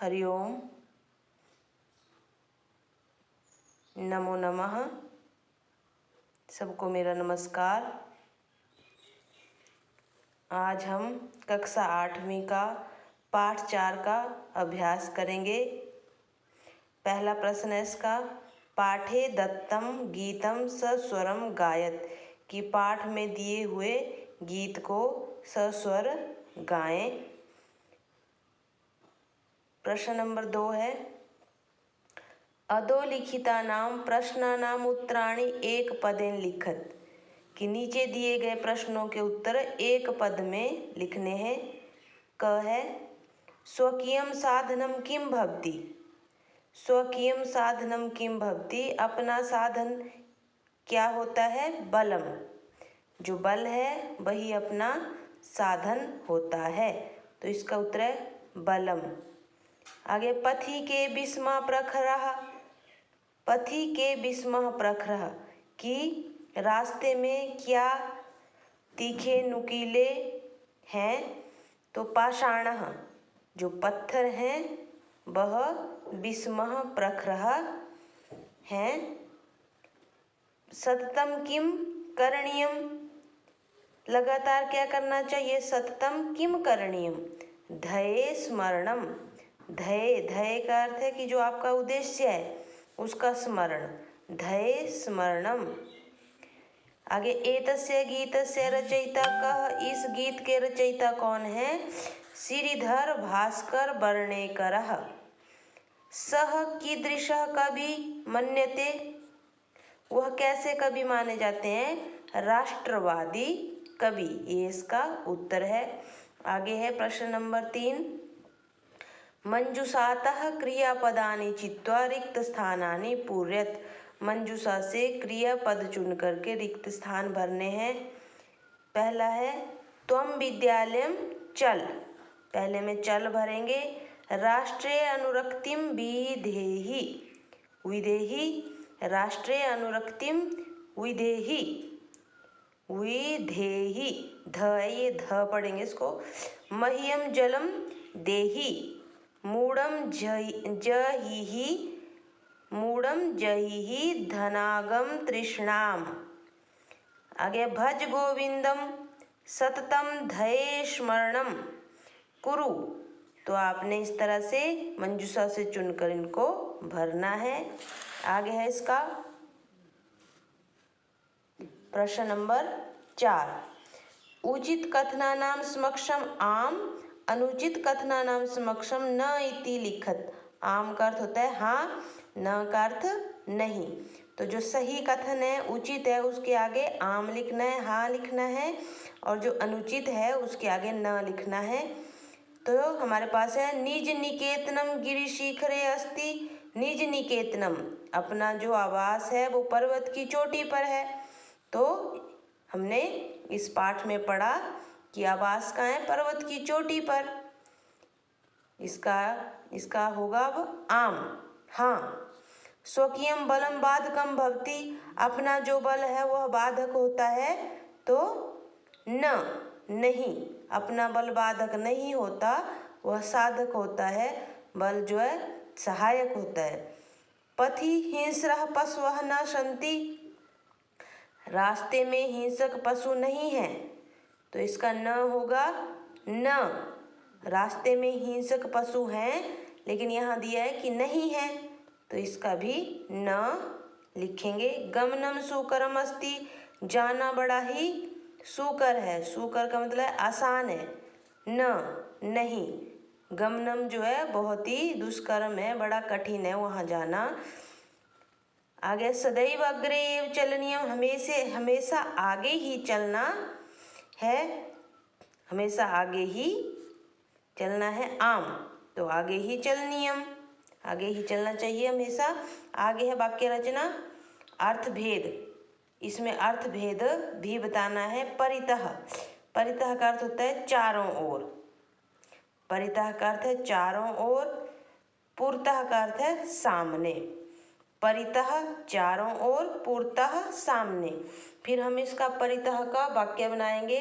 हरिओम, नमो नमः। सबको मेरा नमस्कार। आज हम कक्षा 8वीं का पाठ 4 का अभ्यास करेंगे। पहला प्रश्न है इसका, पाठे दत्तम गीतम सस्वरम गायत, कि पाठ में दिए हुए गीत को सस्वर गाएं। प्रश्न नंबर 2 है, अधोलिखितानां प्रश्नानां उत्तराणि एक पदेन लिखत, कि नीचे दिए गए प्रश्नों के उत्तर एक पद में लिखने हैं। क है, स्वकीयं साधनं किं भवति। स्वकीयं साधनं किं भवति, अपना साधन क्या होता है? बलम। जो बल है वही अपना साधन होता है, तो इसका उत्तर है बलम। आगे, पथि के विस्मः प्रखरः। पथि के विस्मः प्रखरः, कि रास्ते में क्या तीखे नुकीले हैं? तो पाषाणः, जो पत्थर हैं वह विस्मः प्रखरः हैं। सततं किं करणीयं, लगातार क्या करना चाहिए? सततं किं करणीयम, ध्येय स्मरणम। ध्येय, ध्येय का अर्थ है कि जो आपका उद्देश्य है उसका स्मरण, ध्येय स्मरणम। आगे, एतस्य गीतस्य रचयिता कः, इस गीत के रचयिता कौन है? श्रीधर भास्कर वर्णेकरः। सः कीदृशः कवि मन्यते, वह कैसे कवि माने जाते हैं? राष्ट्रवादी कवि, ये इसका उत्तर है। आगे है प्रश्न नंबर 3, मंजूषातः क्रियापदानि चित्वा रिक्त स्थानानि पूरयत। मंजूषा से क्रियापद चुन करके रिक्त स्थान भरने हैं। पहला है, त्वं विद्यालयं चल, पहले में चल भरेंगे। राष्ट्रीय अनुरक्तिम विधेहि, विधेहि, राष्ट्रीय अनुरक्तिम विधेहि, विधेहि, ध, ये ध पढ़ेंगे इसको। मह्यम जलम देहि, मूढ़म जहिहि, मूढ़म जहिहि धनागम तृष्णाम। आगे, भज गोविंदम सततम ध्येय स्मरणम कुरु, तो आपने इस तरह से मंजूषा से चुनकर इनको भरना है। आगे है इसका प्रश्न नंबर 4, उचित कथनानां समक्षम आम, अनुचित कथनानां समक्षम न इति लिखत। आम का अर्थ होता है हाँ, न का अर्थ नहीं। तो जो सही कथन है, उचित है, उसके आगे आम लिखना है, हाँ लिखना है, और जो अनुचित है उसके आगे न लिखना है। तो हमारे पास है, निज निकेतनम गिरिशिखरे अस्ति। निज निकेतनम, अपना जो आवास है वो पर्वत की चोटी पर है। तो हमने इस पाठ में पढ़ा कि आवास कहाँ है? पर्वत की चोटी पर। इसका होगा अब आम, हाँ। स्वकीयम बलम बाधकम भवति, अपना जो बल है वह बाधक होता है, तो न, नहीं, अपना बल बाधक नहीं होता, वह साधक होता है। बल जो है सहायक होता है। पथि हिंस्रः पशवः न सन्ति, रास्ते में हिंसक पशु नहीं है, तो इसका न होगा न। रास्ते में हिंसक पशु हैं, लेकिन यहाँ दिया है कि नहीं है, तो इसका भी न लिखेंगे। गमनम सुकरम अस्ति, जाना बड़ा ही सुकर है। सुकर का मतलब है आसान है, न, नहीं। गमनम जो है बहुत ही दुष्कर्म है, बड़ा कठिन है वहाँ जाना। आगे, सदैव अग्रे एव चलनीयम, हमेशा आगे ही चलना है, हमेशा आगे ही चलना है। आम, तो आगे ही चलनीयम, आगे ही चलना चाहिए हमेशा। आगे है वाक्य रचना, अर्थ भेद, इसमें अर्थ भेद भी बताना है। परितः, परितः का अर्थ होता है चारों ओर, परितः का अर्थ है चारों ओर। पुरतः का अर्थ है सामने, परितः चारों ओर, पुरतः सामने। फिर हम इसका परितः का वाक्य बनाएंगे।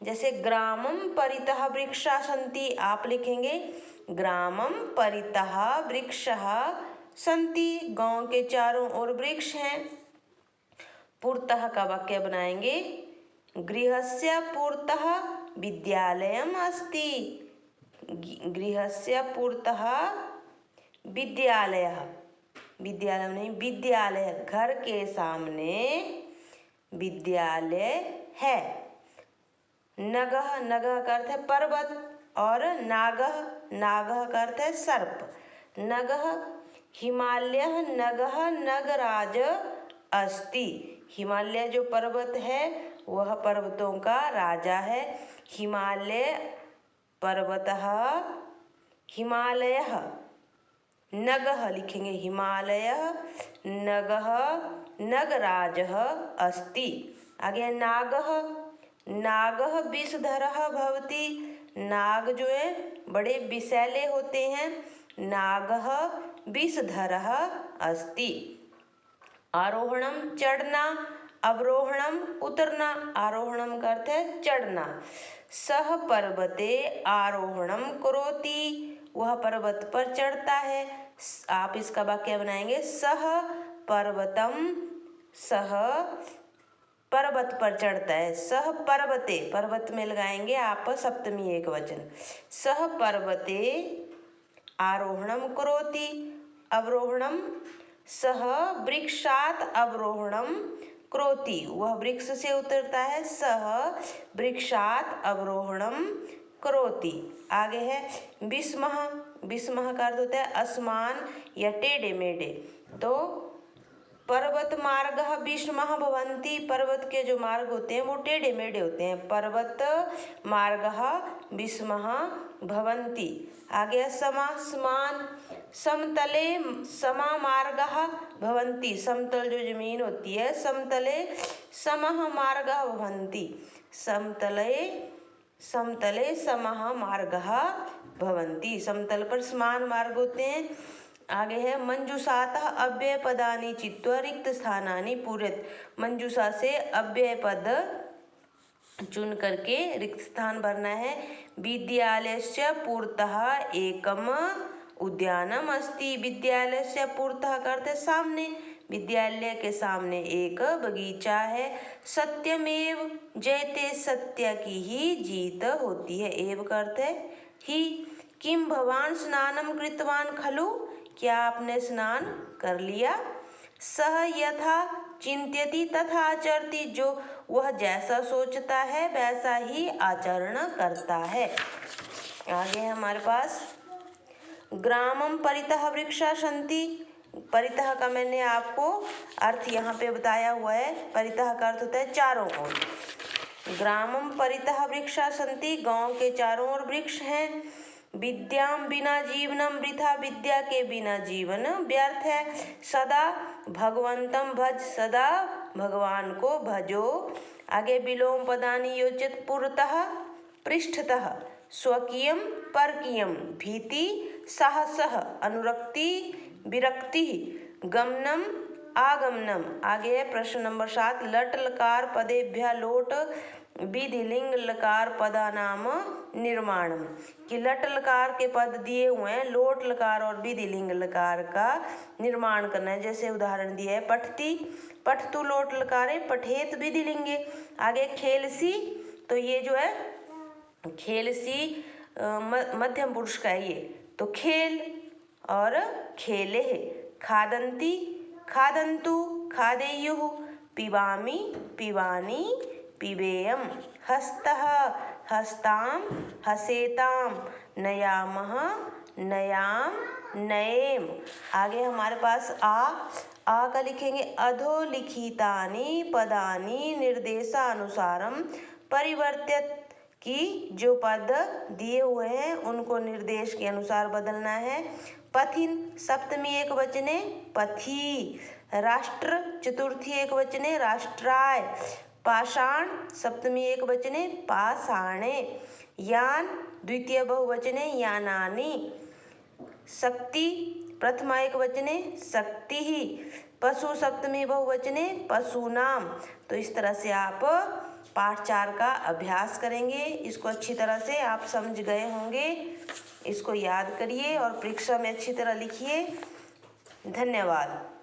जैसे ग्रामम परितः वृक्षा सन्ति, आप लिखेंगे ग्रामम परितः वृक्षः सन्ति, गांव के चारों ओर वृक्ष हैं। पुरतः का वाक्य बनाएंगे, गृहस्य पुरतः विद्यालयम अस्ति। गृहस्य पुरतः विद्यालयः, विद्यालय नहीं विद्यालय, घर के सामने विद्यालय है। नगः, नगः का अर्थ है पर्वत, और नागः, नागः का अर्थ है सर्प। नगः हिमालयः नगः नगराज अस्ति। हिमालय जो पर्वत है वह पर्वतों का राजा है। हिमालय पर्वतः, हिमालयः, नगः लिखेंगे, हिमालयः नगः नगराजः अस्ति। आगे नागः, नागः विषधरः भवति। नाग जो है बड़े विषैले होते हैं। नागः विषधरः अस्ति। आरोहणम चढ़ना, अवरोहणम उतरना। आरोहणम का अर्थ है चढ़ना। सह पर्वते आरोहणम करोति, वह पर्वत पर चढ़ता है। आप इसका वाक्य बनाएंगे, सह पर्वतम, सह पर्वत पर चढ़ता है। सह पर्वते, पर्वत में लगाएंगे आप सप्तमी एकवचन। सह पर्वते आरोहणम करोति, अवरोहणम, सह वृक्षात अवरोहणम करोति, वह वृक्ष से उतरता है। सह वृक्षात अवरोहणम करोति। आगे है विस्मः, विस्मः का अर्थ होता है असमान या टेढ़े मेढ़े। तो पर्वत मार्गः विस्मः भवन्ति, पर्वत के जो मार्ग होते हैं वो टेढ़े मेढ़े होते हैं। पर्वत मार्गः विस्मः भवन्ति। आगे समा, समान, समतले समा मार्गः भवन्ति, समतल जो जमीन होती है, समतले समः मार्गः भवन्ति। समतले, समतले समः मार्गः भवन्ति, समतल पर समान मार्ग होते हैं। आगे है मंजूषातः अव्यय पदानि चित्वा रिक्त स्थानानि पूरयेत्। मंजूषा से अव्यय पद चुन करके रिक्त स्थान भरना है। विद्यालयस्य पुरतः एकम उद्यानम अस्ति। विद्यालयस्य पुरतः का अर्थ है सामने, विद्यालय के सामने एक बगीचा है। सत्यमेव जयते, सत्य की ही जीत होती है। एव का अर्थ है ही। किम भवान स्नानम कृतवान खलु, क्या आपने स्नान कर लिया। सह यथा चिंत्यति तथा आचरति, जो वह जैसा सोचता है वैसा ही आचरण करता है। आगे है हमारे पास ग्रामम परितः वृक्षा सन्ति। परितः का मैंने आपको अर्थ यहाँ पे बताया हुआ है। परितः का अर्थ होता है चारों ओर। ग्रामम परितः वृक्षा सन्ति, गांव के चारों ओर वृक्ष हैं। विद्याम बिना जीवनम वृथा, विद्या के बिना जीवन व्यर्थ है। सदा भगवंतम भज, सदा भगवान को भजो। आगे विलोम पदानि योजित पुरतः पृष्ठतः, स्वकीयम परकीयम, भीति साहसः, अनुरक्ति विरक्ति, गमनम आगमनम। आगे है प्रश्न नंबर 7, लट लकार पदेभ्यः लोट विधिलिंग लकार पदानाम निर्माणम। कि लट लकार के पद दिए हुए हैं, लोट लकार और विधिलिंग लकार का निर्माण करना है। जैसे उदाहरण दिया है पठती, पठतु लोट लकारे, पठेत विधिलिंगे। आगे खेलसी, तो ये जो है खेलसी मध्यम पुरुष का है ये, तो खेल और खेले। खादंती, खादंतु, खादेयुः। पिबामि, पिबानी, पिबेयम। हस्तः, हस्ताम, हसेताम। नयामः, नयाम, नयेम। आगे हमारे पास आ का लिखेंगे अधोलिखितानि पदानि निर्देशानुसारम परिवर्तित, कि जो पद दिए हुए हैं उनको निर्देश के अनुसार बदलना है। पथिन सप्तमी एक वचने पथी। राष्ट्र चतुर्थी एक वचने राष्ट्राय। पाषाण सप्तमी एक वचने पाषाणे। यान द्वितीय बहुवचने यानानि। शक्ति प्रथमा एक वचने शक्तिः। पशु सप्तमी बहुवचने पशूनाम। तो इस तरह से आप पाठ 4 का अभ्यास करेंगे। इसको अच्छी तरह से आप समझ गए होंगे। इसको याद करिए और परीक्षा में अच्छी तरह लिखिए। धन्यवाद।